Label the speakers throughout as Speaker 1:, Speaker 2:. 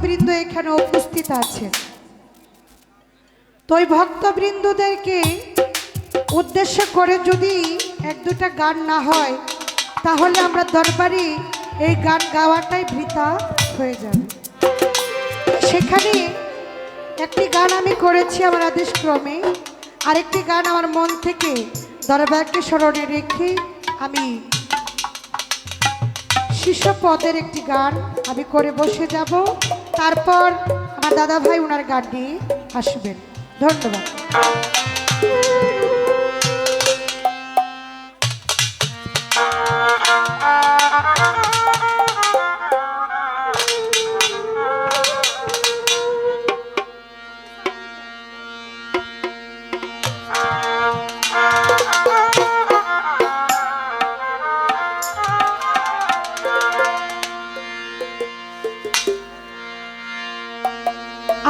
Speaker 1: ভক্তবৃন্দ এখানে উপস্থিত আছেন। তো ওই ভক্তবৃন্দদেরকে উদ্দেশ্য করে যদি এক দুটা গান না হয় তাহলে আমরা দরবারে এই গান গাওয়াটাই বৃথা হয়ে যাবে। সেখানে একটি গান আমি করেছি আমার আদেশক্রমে, আরেকটি গান আমার মন থেকে দরবারকে স্মরণে রেখে আমি শিষ্যপদের একটি গান আমি করে বসে যাব। তারপর আমার দাদা ভাই ওনার গান নিয়ে আসবেন। ধন্যবাদ।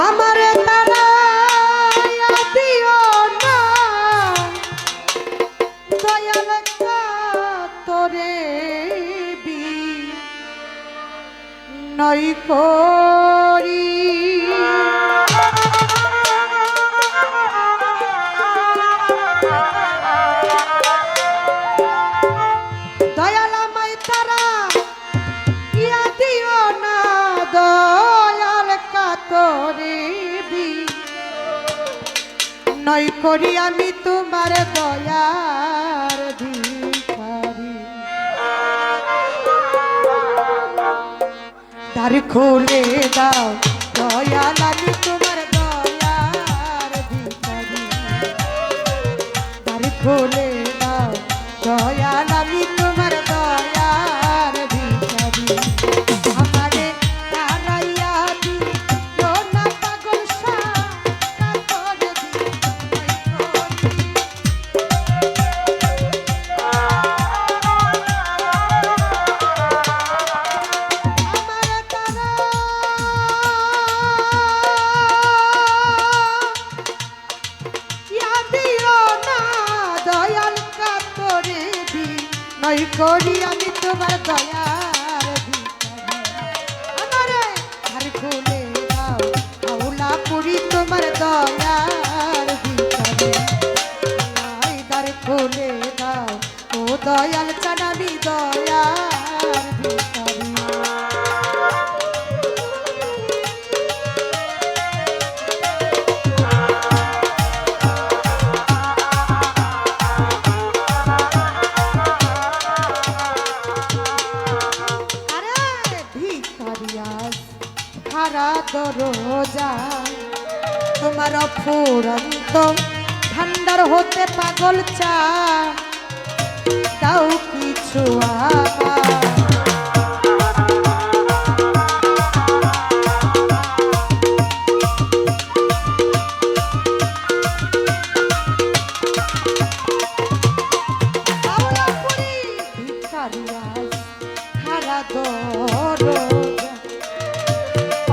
Speaker 1: আমারে তারা দিও না দয়াল তোরে বি নই করি দয়াল আমায় তারা ইয়া দিও না দয়াল কাতরে নই করি আমি তোমার দয়ার ভিখারি। দ্বার খুলে দাও দয়াল আমি তোমার দয়ার ভিখারি। দ্বার খুলে দাও দয়াল আমি তোমার দয়ার ভিখারি। আমারে তারাইয়া দিও না পাগল কাতরে নই করি আমি তোমার দয়ার ভিখারি। আমারে দ্বার খুলে দাও আউলা পুরি তোমার দয়ার ভিখারি। দ্বার খুলে দাও ও দয়াল চানাবি দয়ার ভিখারি। দরজা তোমার ফুরন্ত ভান্ডার হতে পাগল চা দাও কিছু খারা দরজা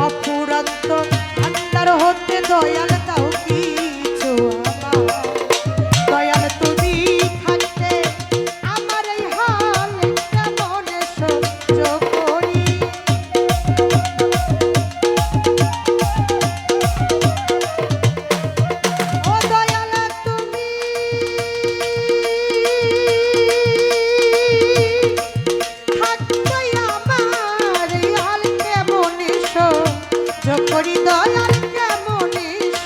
Speaker 1: অপুরন্ত ভান্ডার হতে দয়াল দাও কিছু আমার। দয়াল তুমি থাকতে আমার এই হাল কেমন সহ্য করি। ও দয়াল তুমি থাকতে আমার এই হাল কেমন সহ্য করি। দয়াল কেমন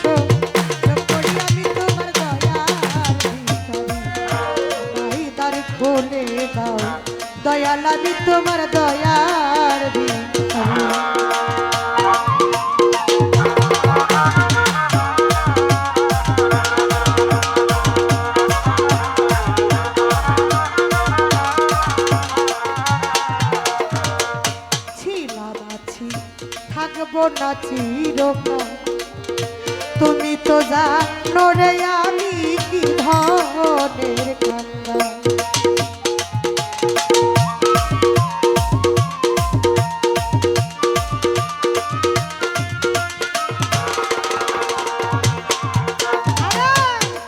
Speaker 1: সহ্য করি আমি তোমার দয়ার ভিখারি। দ্বার খুলে দাও দয়াল আমি তোমার দয়ার ভিখারি। থাকবো না চিরকাল তুমি তো জানো রে আমি কি ধনের কান্না।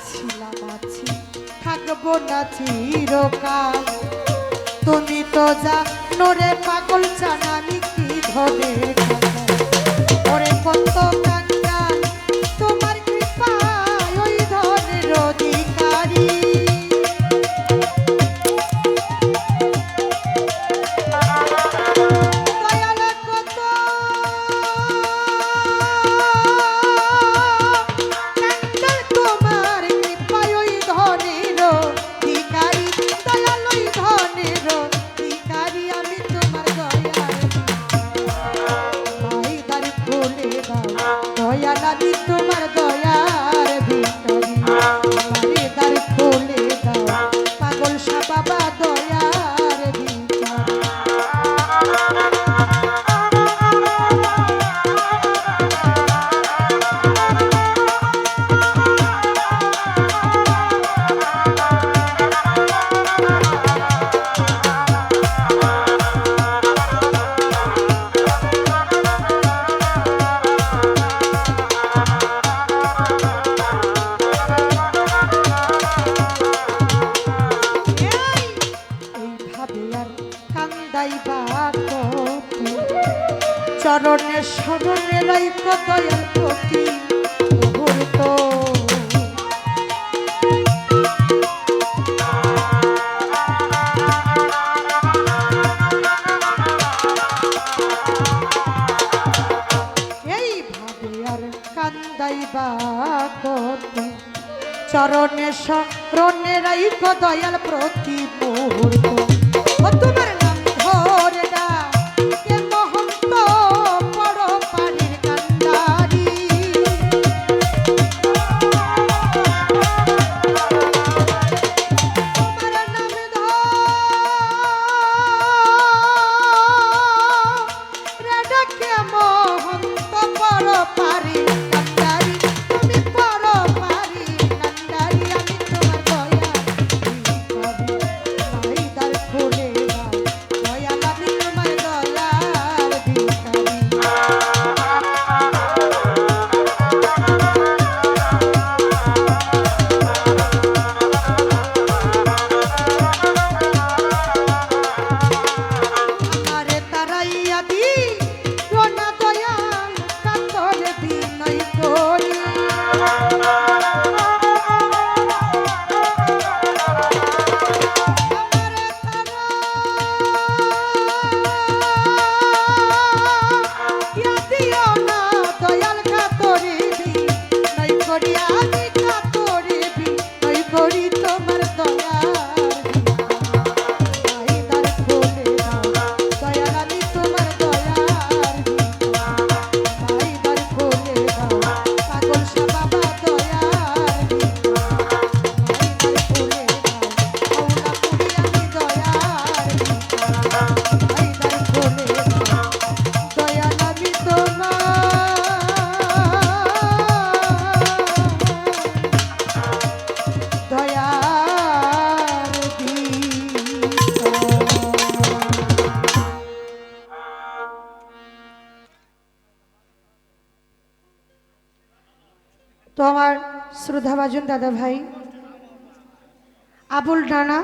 Speaker 1: ছিলাম আছি থাকবো না চিরকাল তুমি তো জানো রে পাগল চান আমি কি ধনের কান্না। কত কাঙ্গাল তোমার কৃপায় ওই ধনের অধিকারী। দয়াল কত কাঙ্গাল তোমার কৃপায় ওই ধনের অধিকারী। দয়াল ওই ধনের অধিকারী আমি তোমার দয়ার ভাই দ্বার খুলে দাও। দয়াল আমি তোমার দয়ার ভিখারি আমারে দ্বার খুলে দাও। পাগল শাহ বাবা দয়ার ভিখারি। এইভাবে আর কান্দাইবা কত চরণে শরণে রাইক দয়াল প্রতি মুহূর্ত। এইভাবে আর কান্দাইবা কত চরণে শরণে রাইক দয়াল প্রতি মুহূর্ত। ও তোমার নাম ধরে ডাকে মহন্ত বড় পানির কান্ডারি। তোমার নাম ধরে ডাকে মহন্ত বড় পানির কান্ডারি। তুমি বড় পানির কান্ডারি আমি তোমার দয়া ভিখারি ভাই দ্বার খুলে দাও। দয়াল আমি তোমার দয়ার ভিখারি। আমারে তারাইয়া দিও না দয়াল কাতরে বিনয় করি। আমারে তারাইয়া দিও না দয়াল কাতরে বিনয় করি। আমি কাতরে বিনয় করি তোমার দয়ার ভাই দ্বার খুলে দাও। দয়াল আমি তোমার দয়ার ভাই দ্বার খুলে দাও। পাগল শাহ বাবা দয়ার ভাই দ্বার খুলে দাও। মৌলা পুরি আমি দয়ার ভাই দ্বার খুলে দাও। দয়াল আমি তোমার দয়ার তো আমার শ্রদ্ধাভাজন দাদা ভাই আবুল রানা